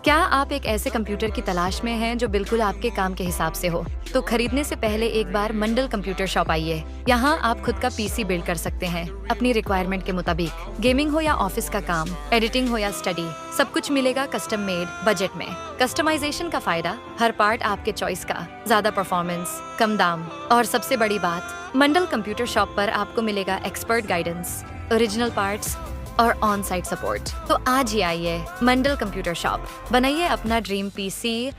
क्या आप एक ऐसे कंप्यूटर की तलाश में हैं जो बिल्कुल आपके काम के हिसाब से हो? तो खरीदने से पहले एक बार मंडल कंप्यूटर शॉप आइए। यहाँ आप खुद का पीसी बिल्ड कर सकते हैं अपनी रिक्वायरमेंट के मुताबिक। गेमिंग हो या ऑफिस का काम, एडिटिंग हो या स्टडी, सब कुछ मिलेगा कस्टम मेड बजट में। कस्टमाइजेशन का फायदा, हर पार्ट आपके चॉइस का, ज्यादा परफॉर्मेंस, कम दाम और सबसे बड़ी बात, मंडल कंप्यूटर शॉप पर आपको मिलेगा एक्सपर्ट गाइडेंस, ओरिजिनल पार्ट्स और ऑन साइट सपोर्ट। तो आज ही आइए मंडल कंप्यूटर शॉप, बनाइए अपना ड्रीम पीसी